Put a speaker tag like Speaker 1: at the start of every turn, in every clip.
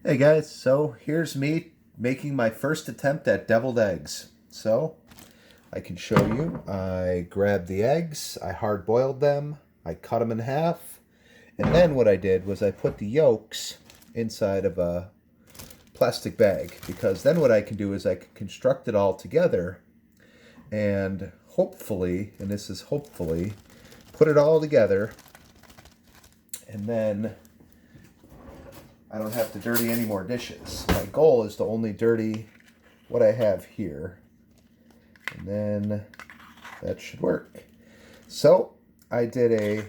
Speaker 1: Hey guys, so here's me making my first attempt at deviled eggs. So I can show you. I grabbed the eggs, I hard boiled them, I cut them in half, and then what I did was I put the yolks inside of a plastic bag because then what I can do is I can construct it all together and hopefully, and this is hopefully, put it all together and then I don't have to dirty any more dishes. My goal is to only dirty what I have here. And then that should work. So I did a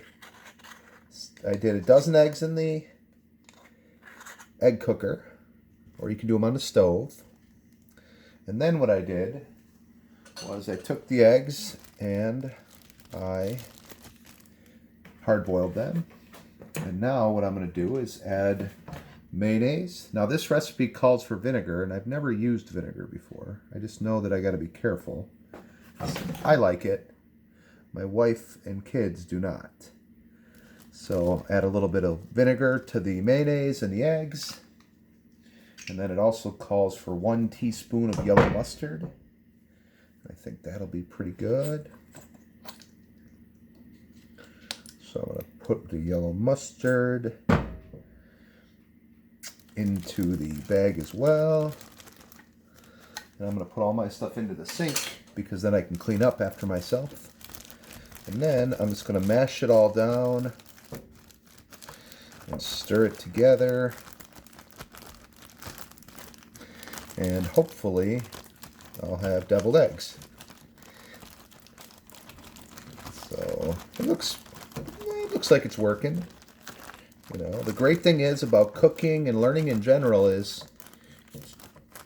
Speaker 1: dozen eggs in the egg cooker, or you can do them on the stove. And then what I did was I took the eggs and I hard boiled them. And now what I'm going to do is add mayonnaise. Now this recipe calls for vinegar, and I've never used vinegar before. I just know that I got to be careful. I like it. My wife and kids do not. So add a little bit of vinegar to the mayonnaise and the eggs. And then it also calls for 1 teaspoon of yellow mustard. I think that'll be pretty good. So I'm going to put the yellow mustard into the bag as well. And I'm going to put all my stuff into the sink because then I can clean up after myself. And then I'm just going to mash it all down and stir it together. And hopefully I'll have deviled eggs. So it looks like it's working. You know, the great thing is about cooking and learning in general is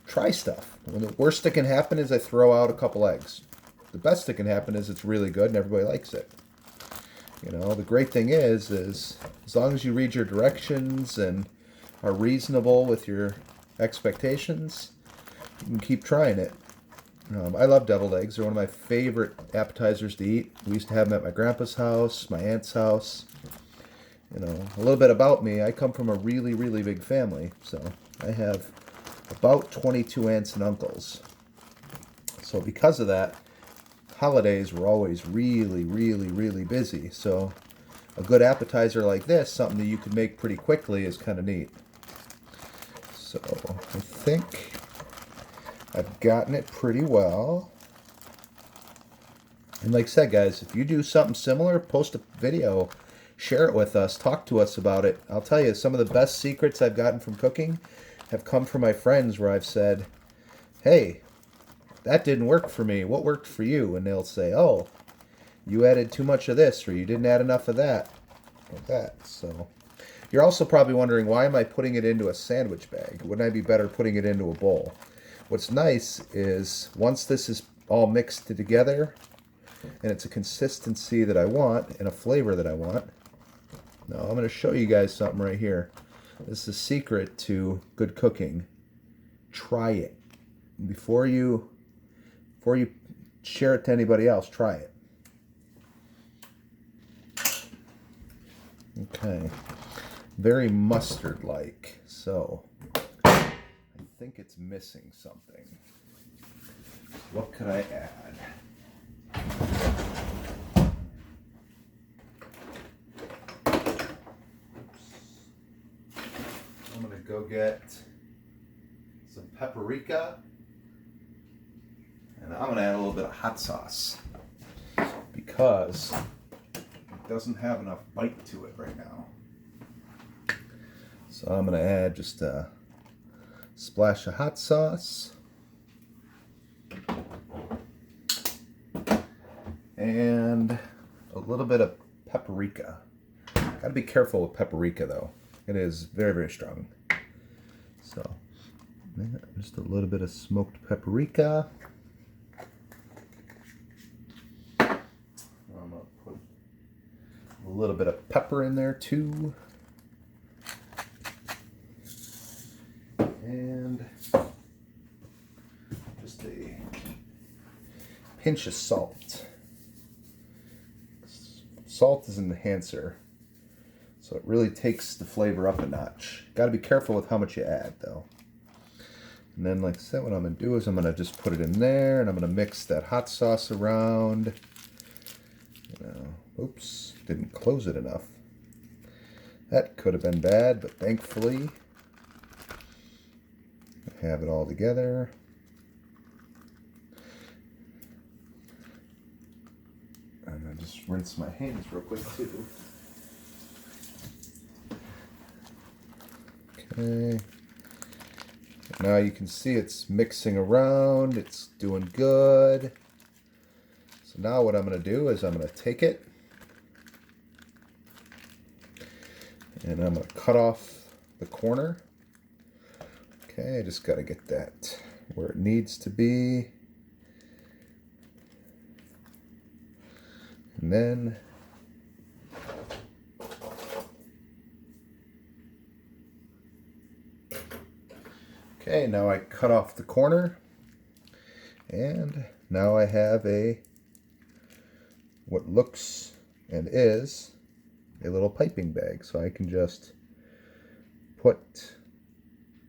Speaker 1: try stuff. When the worst that can happen is I throw out a couple eggs. The best that can happen is it's really good and everybody likes it. You know, the great thing is as long as you read your directions and are reasonable with your expectations, you can keep trying it. I love deviled eggs. They're one of my favorite appetizers to eat. We used to have them at my grandpa's house, my aunt's house. You know, a little bit about me. I come from a really, really big family. So I have about 22 aunts and uncles. So because of that, holidays were always really, really, really busy. So a good appetizer like this, something that you could make pretty quickly, is kind of neat. So I think I've gotten it pretty well. And like I said, guys, if you do something similar, post a video, share it with us, talk to us about it. I'll tell you, some of the best secrets I've gotten from cooking have come from my friends where I've said, hey, that didn't work for me. What worked for you? And they'll say, oh, you added too much of this, or you didn't add enough of that. Like that. So you're also probably wondering, why am I putting it into a sandwich bag? Wouldn't I be better putting it into a bowl? What's nice is once this is all mixed together and it's a consistency that I want and a flavor that I want. Now I'm going to show you guys something right here. This is a secret to good cooking. Try it. Before you share it to anybody else, try it. Okay. Very mustard-like. So I think it's missing something. What could I add? I'm going to go get some paprika. And I'm going to add a little bit of hot sauce because it doesn't have enough bite to it right now. So I'm going to add just a splash of hot sauce. And a little bit of paprika. Got to be careful with paprika though. It is very, very strong. So just a little bit of smoked paprika. I'm going to put a little bit of pepper in there too. And just a pinch of salt. Salt is an enhancer. So it really takes the flavor up a notch. Got to be careful with how much you add, though. And then, like I said, what I'm going to do is I'm going to just put it in there, and I'm going to mix that hot sauce around. Oops, didn't close it enough. That could have been bad, but thankfully I have it all together. And I just rinse my hands real quick too. Okay. Now you can see it's mixing around, it's doing good. So now what I'm going to do is I'm going to take it and I'm going to cut off the corner. Okay, I just got to get that where it needs to be. And then okay, now I cut off the corner, and now I have what looks and is a little piping bag. So I can just put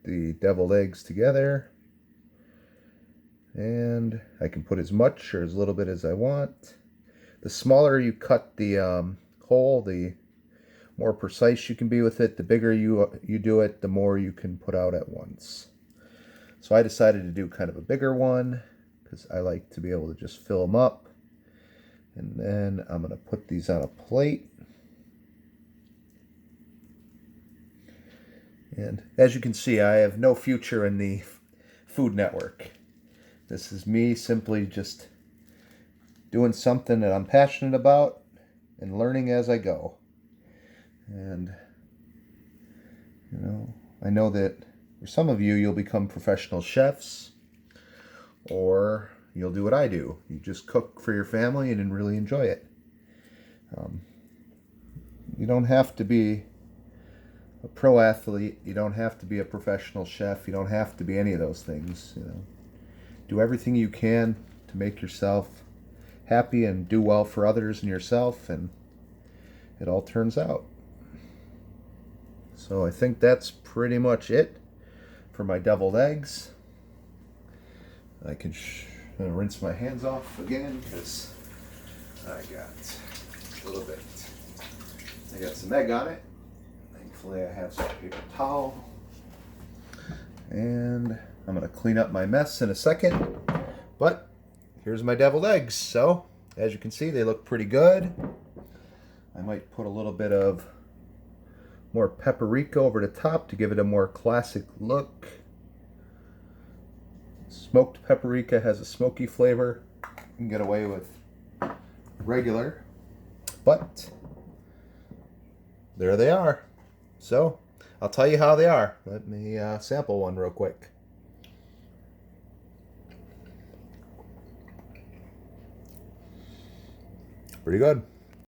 Speaker 1: the deviled eggs together, and I can put as much or as little bit as I want. The smaller you cut the hole, the more precise you can be with it. The bigger you do it, the more you can put out at once. So I decided to do kind of a bigger one because I like to be able to just fill them up. And then I'm going to put these on a plate. And as you can see, I have no future in the Food Network. This is me simply just doing something that I'm passionate about and learning as I go. And, you know, I know that for some of you, you'll become professional chefs, or you'll do what I do. You just cook for your family and really enjoy it. You don't have to be a pro athlete. You don't have to be a professional chef. You don't have to be any of those things. You know, do everything you can to make yourself happy and do well for others and yourself, and it all turns out. So I think that's pretty much it for my deviled eggs. I can rinse my hands off again because I got a little bit. I got some egg on it. Thankfully I have some paper towel. And I'm going to clean up my mess in a second. But here's my deviled eggs. So as you can see, they look pretty good. I might put a little bit of more paprika over the top to give it a more classic look. Smoked paprika has a smoky flavor. You can get away with regular, but there they are. So I'll tell you how they are. Let me sample one real quick. Pretty good.